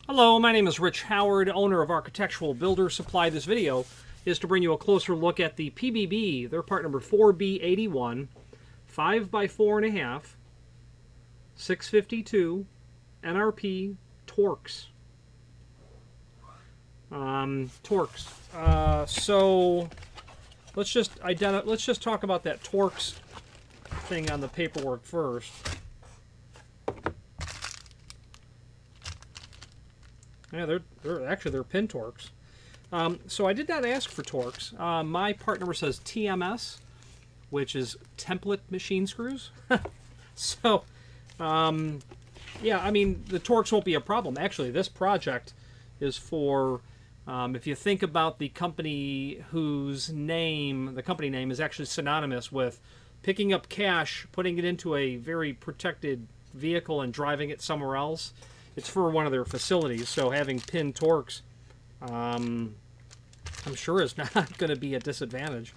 Hello, my name is Rich Howard, owner of Architectural Builder Supply. This video is to bring you a closer look at the PBB, their part number 4B81, 5x4.5, 652 NRP Torx. So let's just talk about that Torx thing on the paperwork first. Yeah, they're pin Torx. So I did not ask for Torx. My part number says TMS, which is template machine screws. So, yeah, I mean, the Torx won't be a problem. Actually, this project is for, if you think about the company whose name, the company name is actually synonymous with picking up cash, putting it into a very protected vehicle and driving it somewhere else. It's for one of their facilities, so having pin Torx, I'm sure is not going to be a disadvantage.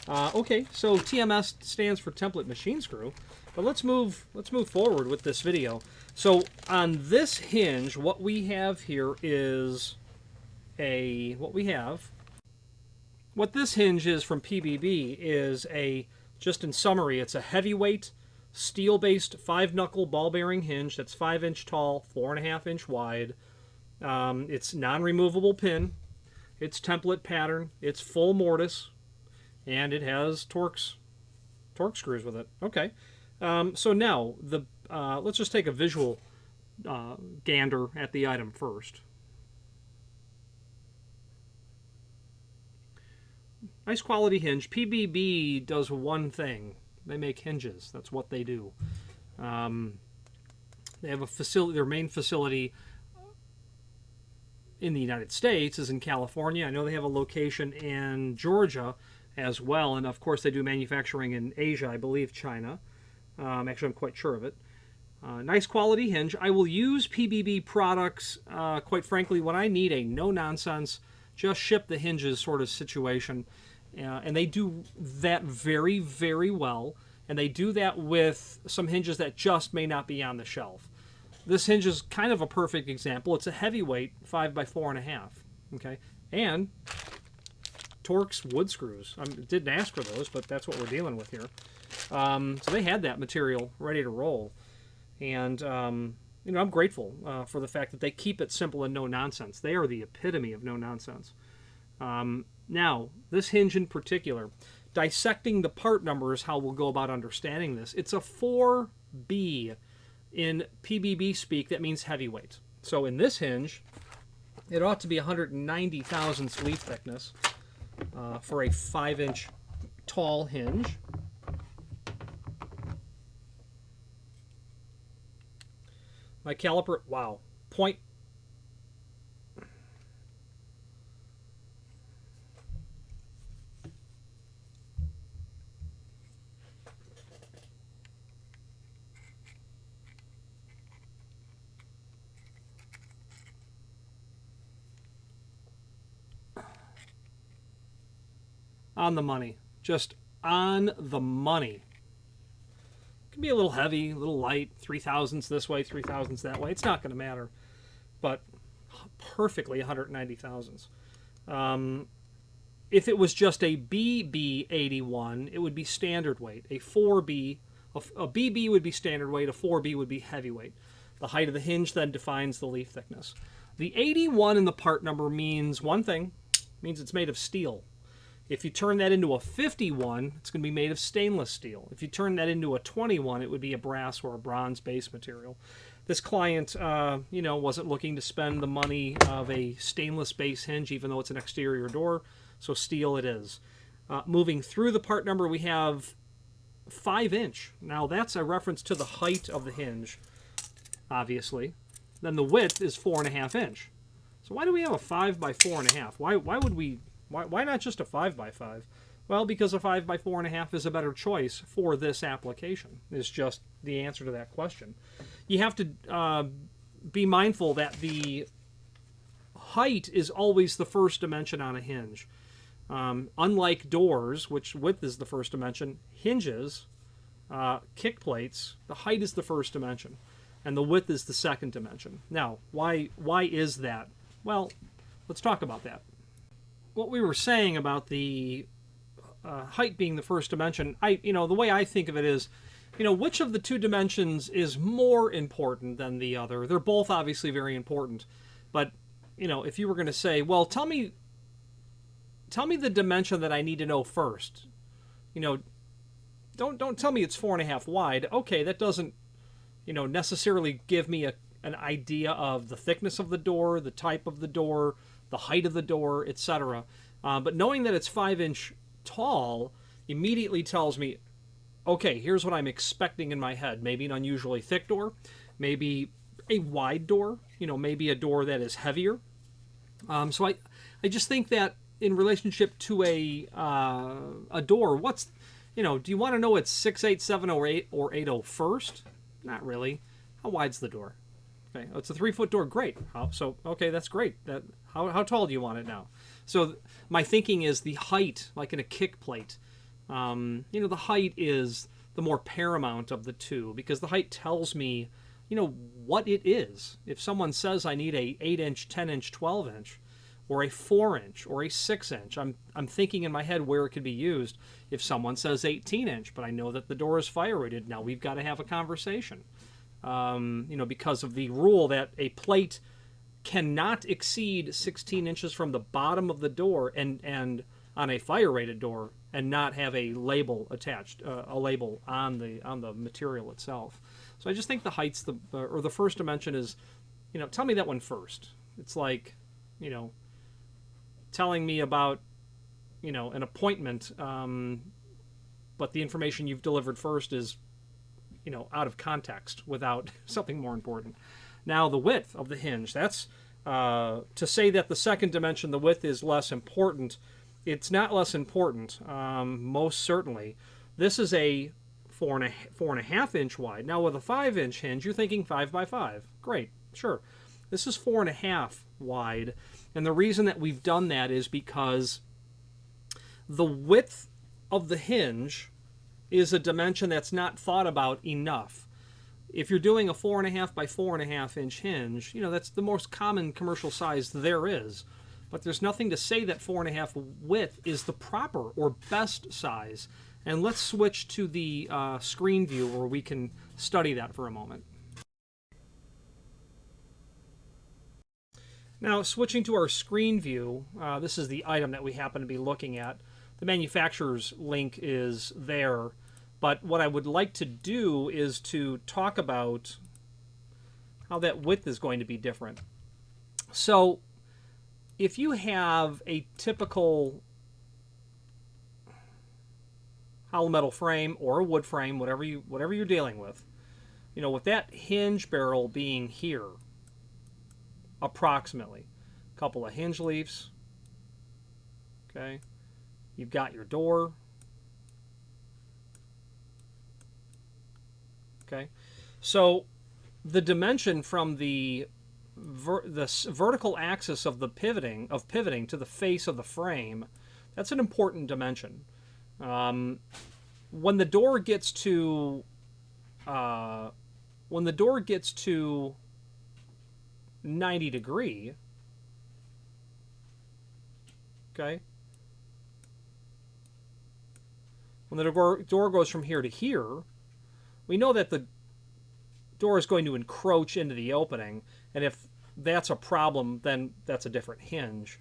Okay, so TMS stands for template machine screw, but let's move forward with this video. So on this hinge, what we have here is what this hinge is from PBB is just in summary, it's a heavyweight steel-based 5-knuckle ball-bearing hinge that's 5-inch tall, 4.5-inch wide. It's non-removable pin. It's template pattern. It's full mortise, and it has Torx screws with it. Okay. So now let's just take a visual gander at the item first. Nice quality hinge. PBB does one thing. They make hinges. That's what they do. They have a facility. Their main facility in the United States is in California. I know they have a location in Georgia as well, and of course they do manufacturing in Asia. I believe China. Actually, I'm quite sure of it. Nice quality hinge. I will use PBB products, quite frankly, when I need a no-nonsense, just ship the hinges sort of situation. And they do that very, very well. And they do that with some hinges that just may not be on the shelf. This hinge is kind of a perfect example. It's a heavyweight 5x4.5. Okay, and Torx wood screws. I didn't ask for those, but that's what we're dealing with here. So they had that material ready to roll, and you know, I'm grateful for the fact that they keep it simple and no nonsense. They are the epitome of no nonsense. Now, this hinge in particular, dissecting the part number is how we'll go about understanding this. It's a 4B. In PBB speak, that means heavyweight. So in this hinge, it ought to be 190 thousandths leaf thickness for a 5-inch tall hinge. My caliper, wow, point. On the money. Just on the money. It can be a little heavy, a little light, 3 thousandths this way, 3 thousandths that way. It's not going to matter. But perfectly 190 thousandths. If it was just a BB81, it would be standard weight. A 4B, a BB would be standard weight, a 4B would be heavyweight. The height of the hinge then defines the leaf thickness. The 81 in the part number means one thing. It means it's made of steel. If you turn that into a 51, it's going to be made of stainless steel. If you turn that into a 21, it would be a brass or a bronze base material. This client, you know, wasn't looking to spend the money of a stainless base hinge, even though it's an exterior door, so steel it is. Moving through the part number, we have 5-inch. Now, that's a reference to the height of the hinge, obviously. Then the width is 4.5 inch. So why do we have a 5x4.5? Why not just a 5x5? Well, because a 5x4.5 is a better choice for this application, is just the answer to that question. You have to be mindful that the height is always the first dimension on a hinge. Unlike doors, which width is the first dimension, hinges, kick plates, the height is the first dimension. and the width is the second dimension. Now, why is that? Well, let's talk about that. What we were saying about the height being the first dimension, the way I think of it is, which of the two dimensions is more important than the other? They're both obviously very important, but if you were going to say, well, tell me the dimension that I need to know first. Don't tell me it's 4.5 wide. Okay, that doesn't necessarily give me an idea of the thickness of the door, the type of the door, the height of the door, etc. But knowing that it's 5-inch tall immediately tells me, okay, here's what I'm expecting in my head. Maybe an unusually thick door, maybe a wide door, maybe a door that is heavier. So I just think that in relationship to a door, do you want to know it's 6'8", 7'08", or 8'0" first? Not really. How wide's the door? Okay, it's a 3-foot door. Great. Okay, that's great. How tall do you want it now? So my thinking is the height, like in a kick plate. The height is the more paramount of the two, because the height tells me, what it is. If someone says I need a 8-inch, 10-inch, 12-inch, or a 4-inch, or a 6-inch, I'm thinking in my head where it could be used. If someone says 18-inch, but I know that the door is fire rated, now we've got to have a conversation. Because of the rule that a plate cannot exceed 16 inches from the bottom of the door and on a fire rated door, and not have a label attached, a label on the material itself. So I just think the height's the first dimension is, tell me that one first. It's like, telling me about, an appointment, but the information you've delivered first is, out of context without something more important. Now, the width of the hinge, that's to say that the second dimension, the width, is less important. It's not less important, most certainly. This is a 4.5 inch wide. Now, with a 5-inch hinge, you're thinking 5 by 5. Great, sure. This is 4.5 wide, and the reason that we've done that is because the width of the hinge is a dimension that's not thought about enough. If you're doing a 4.5 by 4.5 inch hinge, that's the most common commercial size there is. But there's nothing to say that 4.5 width is the proper or best size. And let's switch to the screen view where we can study that for a moment. Now, switching to our screen view, this is the item that we happen to be looking at. The manufacturer's link is there, but what I would like to do is to talk about how that width is going to be different. So, if you have a typical hollow metal frame or a wood frame, whatever you're dealing with, with that hinge barrel being here, approximately, a couple of hinge leaves, okay, you've got your door, okay, so the dimension from the vertical axis of the pivoting to the face of the frame, that's an important dimension. When the door gets to 90 degree, okay, when the door goes from here to here, we know that the door is going to encroach into the opening, and if that's a problem, then that's a different hinge.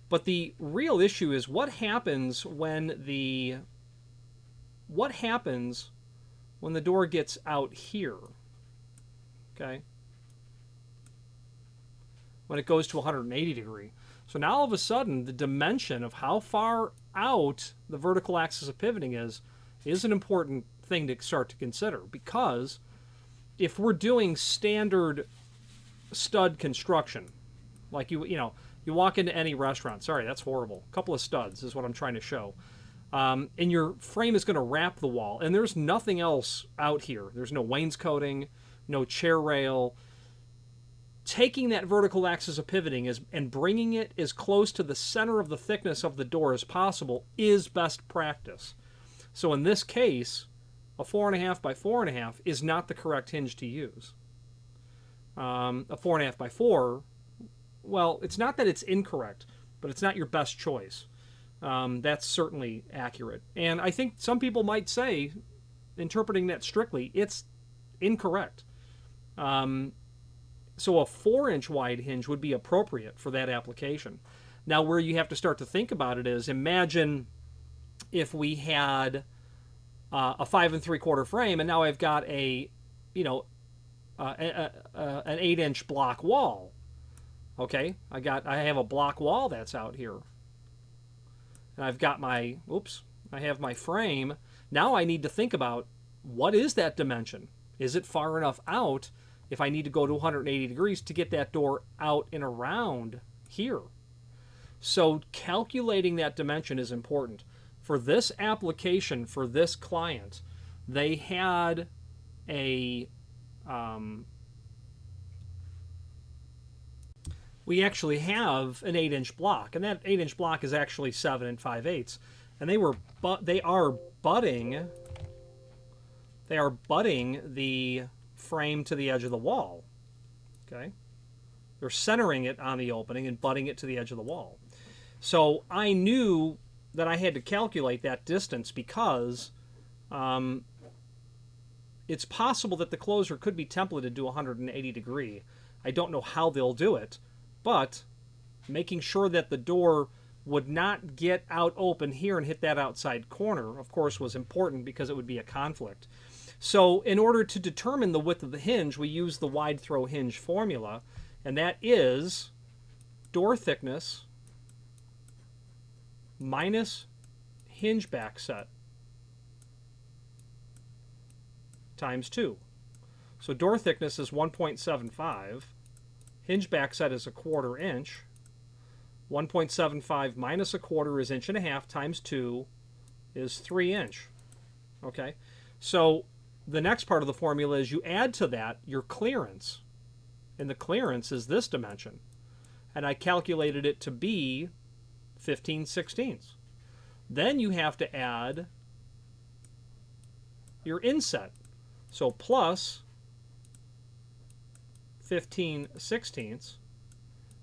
But the real issue is what happens when the door gets out here, okay? When it goes to 180 degree. So now all of a sudden, the dimension of how far out the vertical axis of pivoting is an important thing to start to consider, because if we're doing standard stud construction, like you walk into any restaurant, sorry, that's horrible, a couple of studs is what I'm trying to show, and your frame is going to wrap the wall, and there's nothing else out here. There's no wainscoting, no chair rail. Taking that vertical axis of pivoting and bringing it as close to the center of the thickness of the door as possible is best practice. So in this case, a 4.5 by 4.5 is not the correct hinge to use. a 4.5 by 4, well, it's not that it's incorrect, but it's not your best choice. That's certainly accurate. And I think some people might say, interpreting that strictly, it's incorrect. So a 4-inch wide hinge would be appropriate for that application. Now, where you have to start to think about it is, imagine if we had a 5 3/4 frame, and now I've got an 8-inch block wall. Okay, I have a block wall that's out here, and I've got I have my frame. Now I need to think about, what is that dimension? Is it far enough out if I need to go to 180 degrees to get that door out and around here? So calculating that dimension is important. For this application, for this client, they had we actually have an 8-inch block, and that 8-inch block is actually 7 5/8, and they are butting the frame to the edge of the wall. Okay, they're centering it on the opening and butting it to the edge of the wall. So I knew that I had to calculate that distance, because it's possible that the closer could be templated to 180 degree. I don't know how they'll do it, but making sure that the door would not get out open here and hit that outside corner, of course, was important, because it would be a conflict. So in order to determine the width of the hinge, we use the wide throw hinge formula, and that is door thickness minus hinge back set times 2. So door thickness is 1.75. Hinge back set is 1/4 inch. 1.75 minus 1/4 is 1.5 inches, times 2 is 3 inch. Okay, so the next part of the formula is you add to that your clearance, and the clearance is this dimension, and I calculated it to be 15/16. Then you have to add your inset, so plus 15/16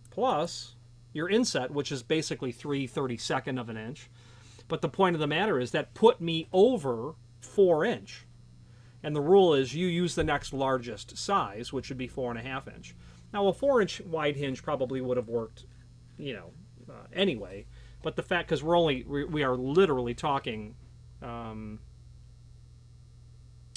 plus your inset, which is basically 3/32 of an inch. But the point of the matter is that put me over 4 inch. And the rule is you use the next largest size, which would be 4.5 inch. Now, a 4-inch wide hinge probably would have worked, anyway. But the fact, because we are literally talking a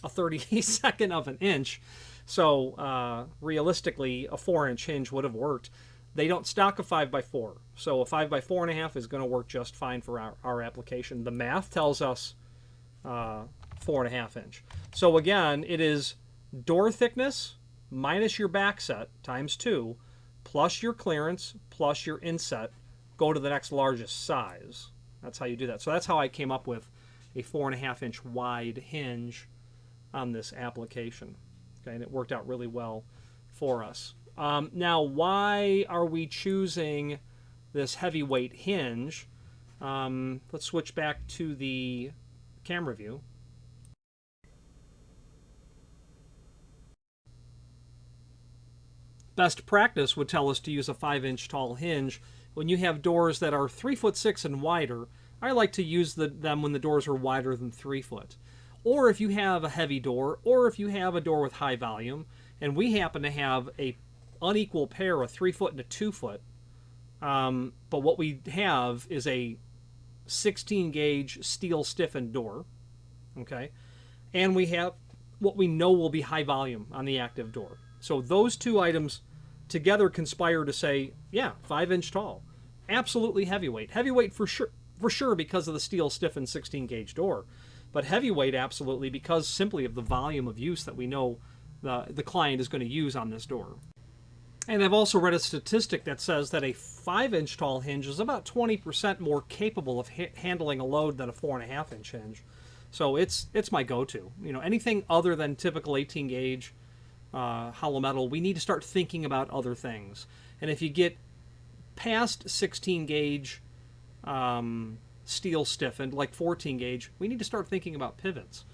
32nd of an inch. So realistically, a 4-inch hinge would have worked. They don't stock a 5 by 4, so a 5 by 4.5 is going to work just fine for our application. The math tells us 4.5 inch. So again, it is door thickness minus your back set times 2, plus your clearance plus your inset. Go to the next largest size. That's how you do that. So that's how I came up with a 4.5 inch wide hinge on this application. Okay, and it worked out really well for us. Now, why are we choosing this heavyweight hinge? Let's switch back to the camera view. Best practice would tell us to use a 5-inch tall hinge. When you have doors that are 3'6" and wider, I like to use them when the doors are wider than 3 foot. Or if you have a heavy door, or if you have a door with high volume, and we happen to have a unequal pair, a 3 foot and a 2 foot, but what we have is a 16 gauge steel stiffened door, okay, and we have what we know will be high volume on the active door. So those two items together conspire to say, yeah, 5-inch tall, absolutely heavyweight. Heavyweight for sure because of the steel stiffened 16 gauge door, but heavyweight absolutely because simply of the volume of use that we know the client is going to use on this door. And I've also read a statistic that says that a 5-inch tall hinge is about 20% more capable of handling a load than a 4.5-inch hinge. So it's my go-to. Anything other than typical 18 gauge hollow metal, we need to start thinking about other things. And if you get past 16 gauge steel stiffened, like 14 gauge, we need to start thinking about pivots.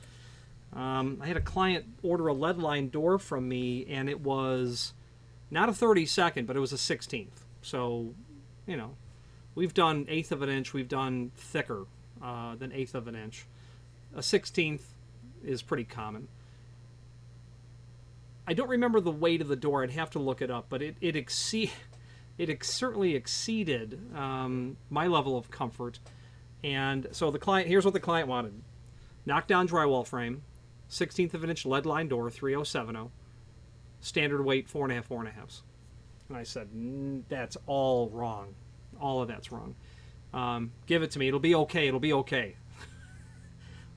I had a client order a lead line door from me, and it was Not a 32nd, but it was a 16th. So, you know, we've done 1/8 of an inch. We've done thicker than 1/8 of an inch. A 16th is pretty common. I don't remember the weight of the door. I'd have to look it up, but it certainly exceeded my level of comfort. And so the client, here's what the client wanted: knockdown drywall frame, 1/16 of an inch lead line door, 3070, standard weight 4.5, 4.5. And I said, that's all wrong. All of that's wrong. Give it to me. It'll be okay. It'll be okay.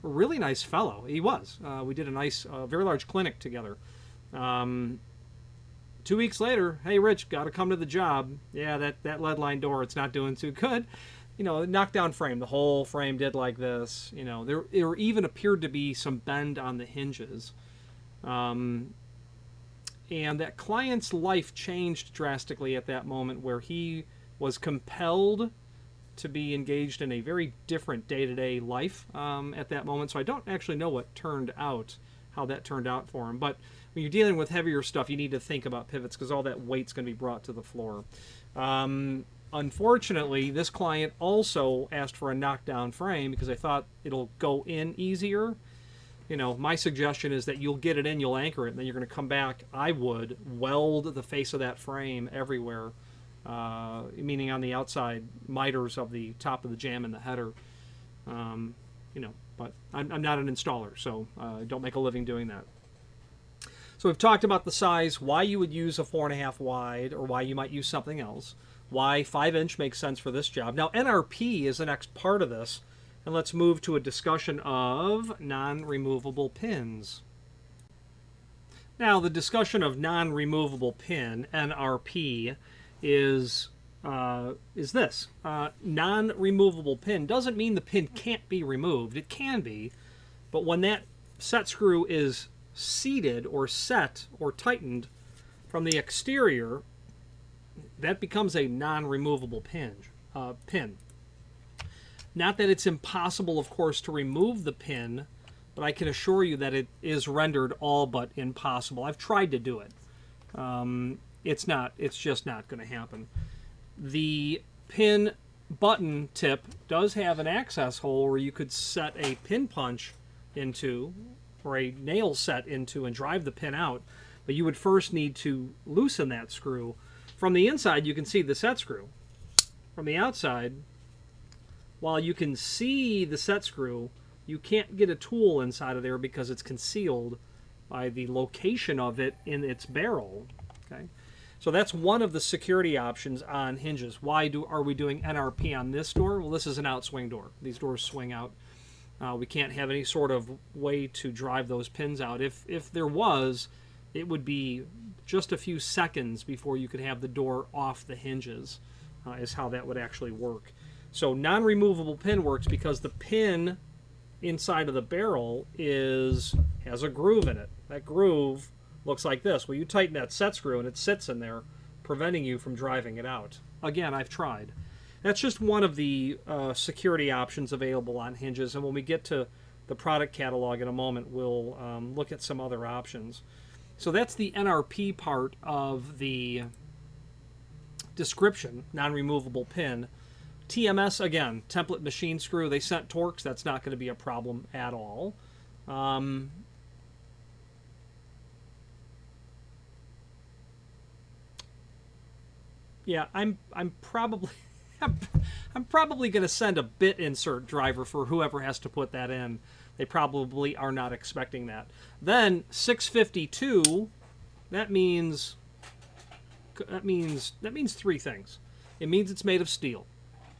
A really nice fellow. He was. We did a nice, very large clinic together. 2 weeks later, hey, Rich, got to come to the job. Yeah, that lead line door, it's not doing too good. You know, knockdown frame. The whole frame did like this. You know, there even appeared to be some bend on the hinges. And that client's life changed drastically at that moment, where he was compelled to be engaged in a very different day-to-day life at that moment. So I don't actually know how that turned out for him. But when you're dealing with heavier stuff, you need to think about pivots, because all that weight's going to be brought to the floor. Unfortunately, this client also asked for a knockdown frame because I thought it'll go in easier. You know, my suggestion is that you'll get it in, you'll anchor it, and then you're going to come back. I would weld the face of that frame everywhere, meaning on the outside miters of the top of the jamb and the header. You know, but I'm not an installer, so I don't make a living doing that. So we've talked about the size, why you would use a 4.5 wide, or why you might use something else, why 5-inch makes sense for this job. Now, NRP is the next part of this, and let's move to a discussion of non-removable pins. Now, the discussion of non-removable pin, NRP, is this. Non-removable pin doesn't mean the pin can't be removed. It can be, but when that set screw is seated or set or tightened from the exterior, that becomes a non-removable pin. Not that it's impossible, of course, to remove the pin, but I can assure you that it is rendered all but impossible. I've tried to do it. It's just not going to happen. The pin button tip does have an access hole where you could set a pin punch into, or a nail set into, and drive the pin out, but you would first need to loosen that screw. From the inside, you can see the set screw. From the outside, while you can see the set screw, you can't get a tool inside of there because it's concealed by the location of it in its barrel. Okay, so that's one of the security options on hinges. Why are we doing NRP on this door? Well, this is an outswing door. These doors swing out. We can't have any sort of way to drive those pins out. If there was, it would be just a few seconds before you could have the door off the hinges, is how that would actually work. So non-removable pin works because the pin inside of the barrel has a groove in it. That groove looks like this. Well, you tighten that set screw and it sits in there, preventing you from driving it out. Again, I've tried. That's just one of the security options available on hinges, and when we get to the product catalog in a moment, we'll look at some other options. So that's the NRP part of the description, non-removable pin. TMS, again, template machine screw. They sent Torx. That's not going to be a problem at all. Yeah, I'm probably I'm probably going to send a bit insert driver for whoever has to put that in. They probably are not expecting that. Then 652, that means three things. It means it's made of steel.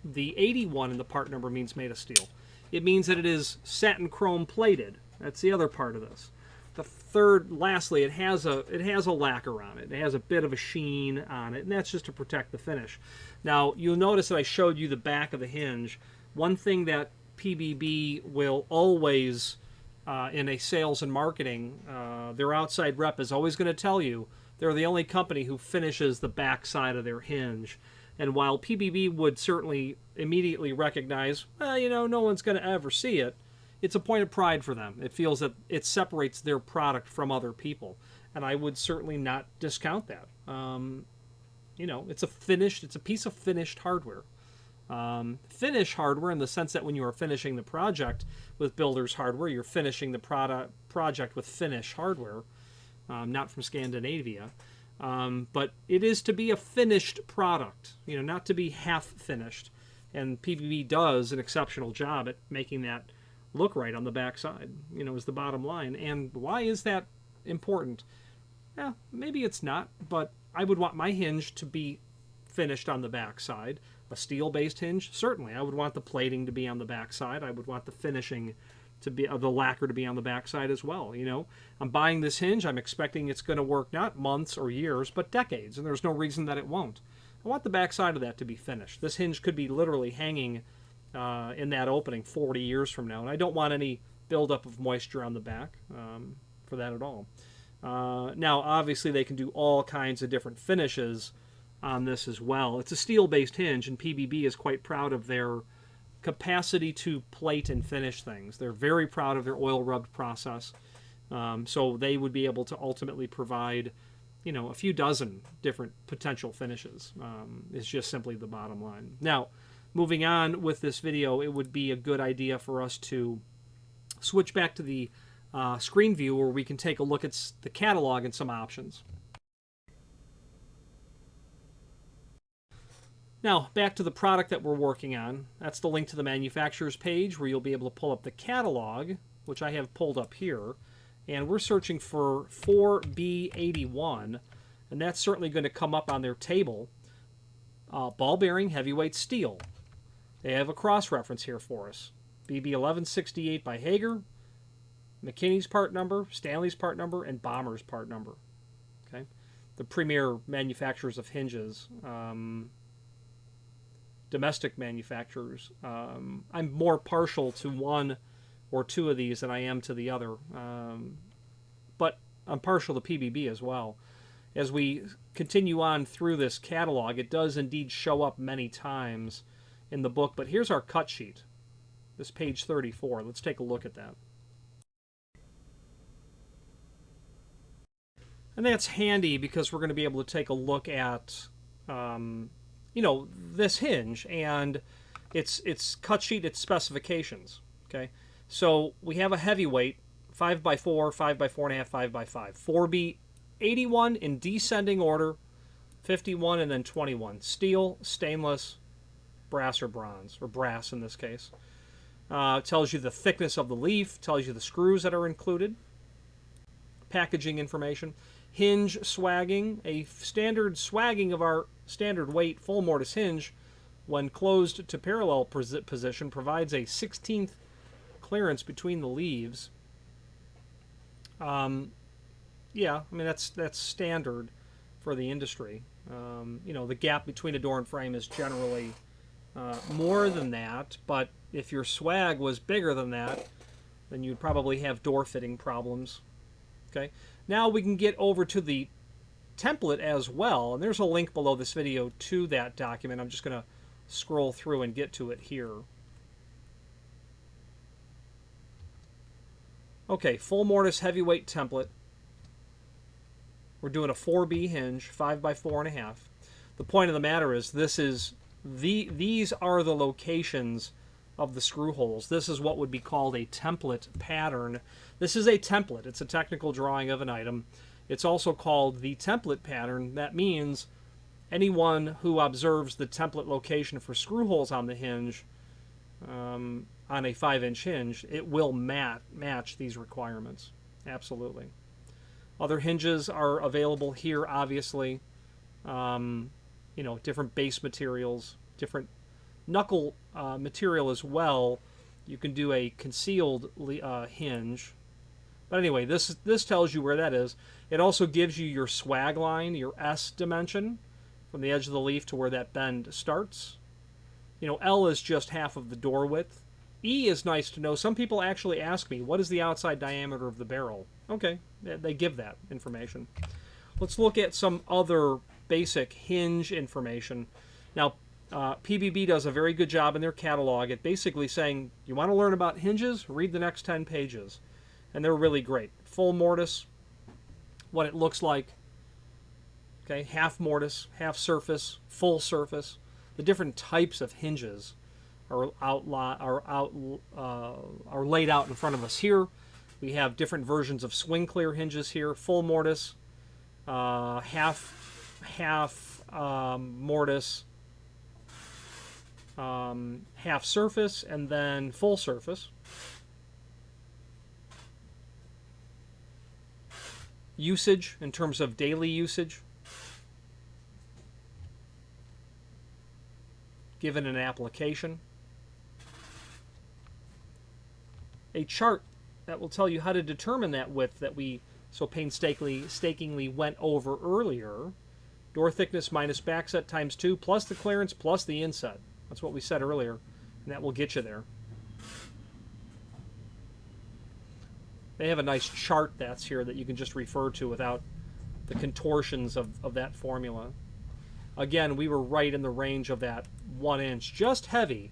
The 81 in the part number means made of steel. It means that it is satin chrome plated. That's the other part of this. The third, lastly, it has a lacquer on it. It has a bit of a sheen on it, and that's just to protect the finish. Now, you'll notice that I showed you the back of the hinge. One thing that PBB will always, in a sales and marketing, their outside rep is always going to tell you they're the only company who finishes the back side of their hinge. And while PBB would certainly immediately recognize, well, you know, no one's going to ever see it, it's a point of pride for them. It feels that it separates their product from other people, and I would certainly not discount that. You know, it's a piece of finished hardware. Finish hardware in the sense that when you are finishing the project with builder's hardware, you're finishing the project with finish hardware, not from Scandinavia. But it is to be a finished product, you know, not to be half finished. And PBB does an exceptional job at making that look right on the backside, you know, is the bottom line. And why is that important? Yeah, maybe it's not, but I would want my hinge to be finished on the backside. A steel-based hinge, certainly. I would want the plating to be on the backside. I would want the finishing to be, the lacquer to be on the backside as well. You know, I'm buying this hinge. I'm expecting it's going to work not months or years, but decades, and there's no reason that it won't. I want the backside of that to be finished. This hinge could be literally hanging in that opening 40 years from now, and I don't want any buildup of moisture on the back for that at all. Now, obviously, they can do all kinds of different finishes on this as well. It's a steel-based hinge, and PBB is quite proud of their capacity to plate and finish things. They're very proud of their oil rubbed process. So they would be able to ultimately provide, you know, a few dozen different potential finishes. Is just simply the bottom line. Now, moving on with this video, it would be a good idea for us to switch back to the screen view where we can take a look at the catalog and some options. Now, back to the product that we're working on. That's the link to the manufacturer's page where you'll be able to pull up the catalog, which I have pulled up here. And we're searching for 4B81, and that's certainly going to come up on their table. Ball bearing, heavyweight steel. They have a cross-reference here for us. BB1168 by Hager, McKinney's part number, Stanley's part number, and Bomber's part number. Okay, the premier manufacturers of hinges. Domestic manufacturers. I'm more partial to one or two of these than I am to the other, but I'm partial to PBB as well. As we continue on through this catalog, it does indeed show up many times in the book, but here's our cut sheet, this page 34. Let's take a look at that. And that's handy because we're going to be able to take a look at you know, this hinge and its cut sheet, its specifications. Okay, so we have a heavyweight 5x4, 5x4.5, 5x5, 4B81 in descending order, 51 and then 21. Steel, stainless, brass or bronze, or brass in this case. Tells you the thickness of the leaf, tells you the screws that are included, packaging information. Hinge swagging, a standard swagging of our standard weight full mortise hinge when closed to parallel position provides a 1/16 clearance between the leaves. Yeah, I mean that's standard for the industry. You know, the gap between a door and frame is generally more than that, but if your swag was bigger than that, then you'd probably have door fitting problems. Okay, now we can get over to the template as well, and there's a link below this video to that document. I'm just going to scroll through and get to it here. Okay, full mortise heavyweight template. We're doing a 4B hinge, 5x4.5. The point of the matter is these are the locations of the screw holes. This is what would be called a template pattern. This is a template. It's a technical drawing of an item. It's also called the template pattern. That means anyone who observes the template location for screw holes on the hinge, on a 5-inch hinge, it will match these requirements. Absolutely. Other hinges are available here, obviously. You know, different base materials, different knuckle material as well. You can do a concealed hinge. But anyway, this tells you where that is. It also gives you your swag line, your S dimension, from the edge of the leaf to where that bend starts. You know, L is just half of the door width. E is nice to know. Some people actually ask me, what is the outside diameter of the barrel? Okay, they give that information. Let's look at some other basic hinge information. Now, PBB does a very good job in their catalog at basically saying, you want to learn about hinges? Read the next 10 pages. And they're really great. Full mortise, what it looks like. Okay, half mortise, half surface, full surface. The different types of hinges are laid out in front of us here. We have different versions of swing clear hinges here. Full mortise, half mortise, half surface, and then full surface. Usage in terms of daily usage, given an application. A chart that will tell you how to determine that width that we so painstakingly went over earlier. Door thickness minus backset times 2 plus the clearance plus the inset. That's what we said earlier, and that will get you there. They have a nice chart that's here that you can just refer to without the contortions of that formula. Again, we were right in the range of that 1 inch, just heavy.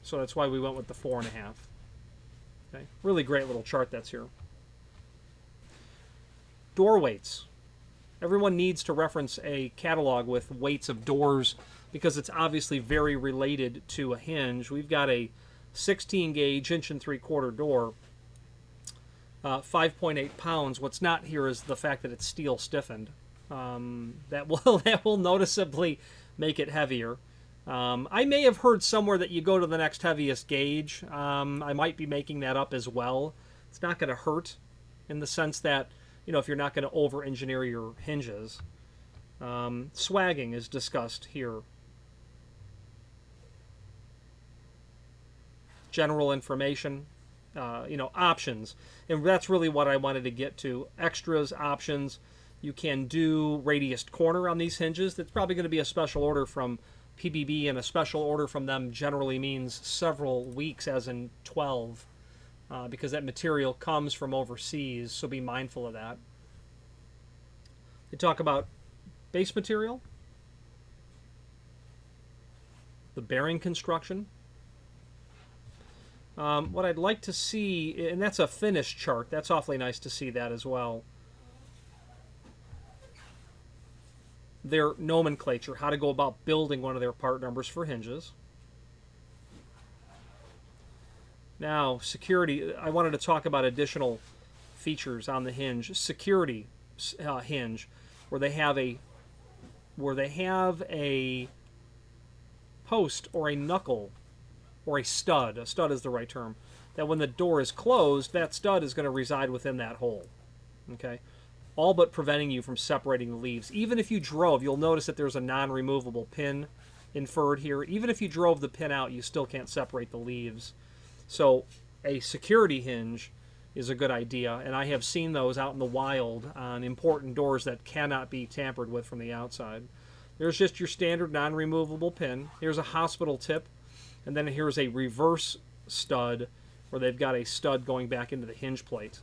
So that's why we went with the 4.5. Okay, really great little chart that's here. Door weights. Everyone needs to reference a catalog with weights of doors because it's obviously very related to a hinge. We've got a 16 gauge 1.75" door, 5.8 pounds. What's not here is the fact that it's steel stiffened. That will noticeably make it heavier. I may have heard somewhere that you go to the next heaviest gauge. I might be making that up as well. It's not going to hurt in the sense that, you know, if you're not going to over-engineer your hinges. Swagging is discussed here. General information, you know, options. And that's really what I wanted to get to. Extras, options. You can do radiused corner on these hinges. That's probably going to be a special order from PBB, and a special order from them generally means several weeks, as in 12, because that material comes from overseas, so be mindful of that. They talk about base material, the bearing construction. What I'd like to see, and that's a finished chart, that's awfully nice to see that as well. Their nomenclature, how to go about building one of their part numbers for hinges. Now, security. I wanted to talk about additional features on the hinge. Security hinge, where they have a post or a knuckle or a stud. A stud is the right term. That when the door is closed, that stud is going to reside within that hole. Okay. All but preventing you from separating the leaves. Even if you drove, you'll notice that there's a non-removable pin inferred here. Even if you drove the pin out, you still can't separate the leaves. So a security hinge is a good idea, and I have seen those out in the wild on important doors that cannot be tampered with from the outside. There's just your standard non-removable pin. Here's a hospital tip, and then here's a reverse stud where they've got a stud going back into the hinge plate.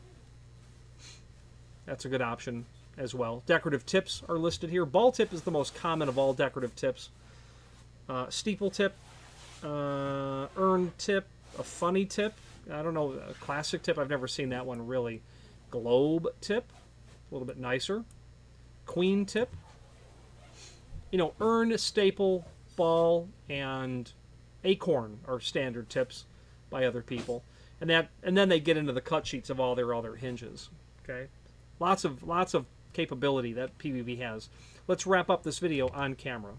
That's a good option as well. Decorative tips are listed here. Ball tip is the most common of all decorative tips. Steeple tip, urn tip, a funny tip. I don't know, a classic tip. I've never seen that one really. Globe tip, a little bit nicer. Queen tip. You know, urn, staple, ball, and acorn are standard tips by other people. And then they get into the cut sheets of all their other hinges. Okay. Lots of capability that PBB has. Let's wrap up this video on camera.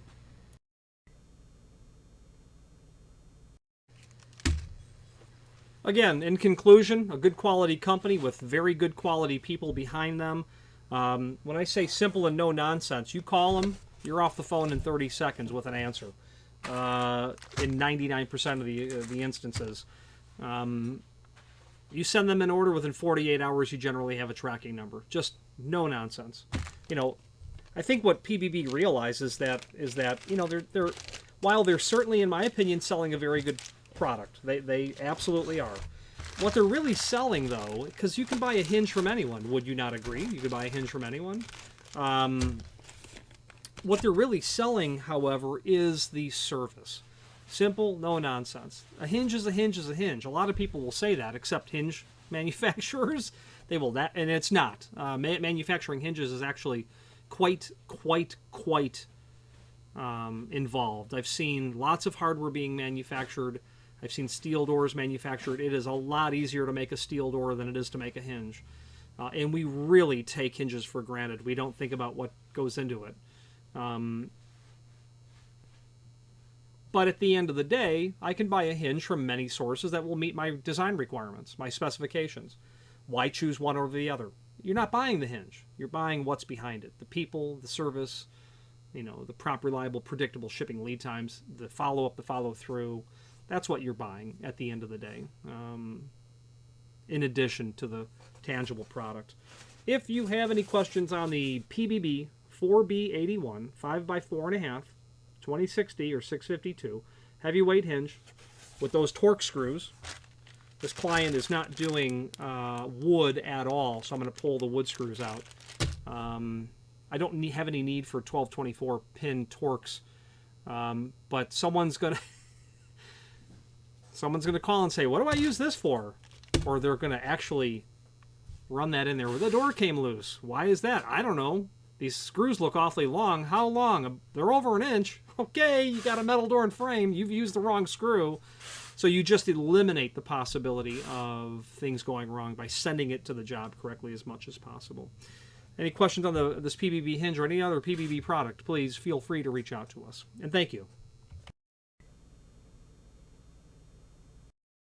Again, in conclusion, a good quality company with very good quality people behind them. When I say simple and no nonsense, you call them, you're off the phone in 30 seconds with an answer. In 99% of the instances. You send them an order within 48 hours, you generally have a tracking number. Just no nonsense. You know, I think what PBB realizes is that you know they're while they're certainly, in my opinion, selling a very good product. They absolutely are. What they're really selling, though, because you can buy a hinge from anyone. Would you not agree? You could buy a hinge from anyone. What they're really selling, however, is the service. Simple, no nonsense. A hinge is a hinge is a hinge. A lot of people will say that, except hinge manufacturers. They will that, and it's not. Manufacturing hinges is actually quite involved. I've seen lots of hardware being manufactured. I've seen steel doors manufactured. It is a lot easier to make a steel door than it is to make a hinge. And we really take hinges for granted. We don't think about what goes into it. But at the end of the day, I can buy a hinge from many sources that will meet my design requirements, my specifications. Why choose one over the other? You're not buying the hinge. You're buying what's behind it. The people, the service, the proper, reliable, predictable shipping lead times, the follow-up, the follow-through. That's what you're buying at the end of the day, in addition to the tangible product. If you have any questions on the PBB 4B81, 5x4.5, 2060 or 652, heavyweight hinge with those torque screws. This client is not doing wood at all, so I'm going to pull the wood screws out. I don't have any need for 1224 pin Torx, but someone's going to call and say, what do I use this for? Or they're going to actually run that in there. Well, the door came loose. Why is that? I don't know. These screws look awfully long. How long? They're over an inch. Okay, you got a metal door and frame. You've used the wrong screw. So you just eliminate the possibility of things going wrong by sending it to the job correctly as much as possible. Any questions on this PBB hinge or any other PBB product, please feel free to reach out to us. And thank you.